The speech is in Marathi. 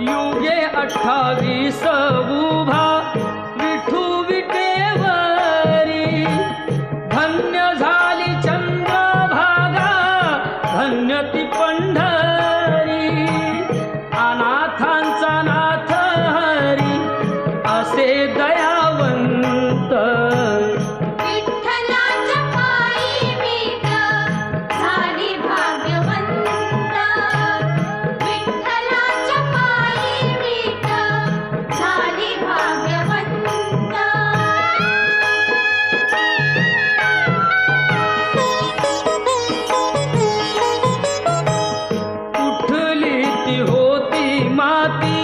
युगे 28 उभा विठू विटेवरी, धन्य झाली चंद्रभागा, धन्य ती पंढरी, अनाथांचा नाथ हरी असे दयावंत. विठ्ठलाच्या पायी मीठ झाली भाग्यवंत, विठ्ठलाच्या पायी मीठ झाली भाग्यवंत. उठली ती होती माती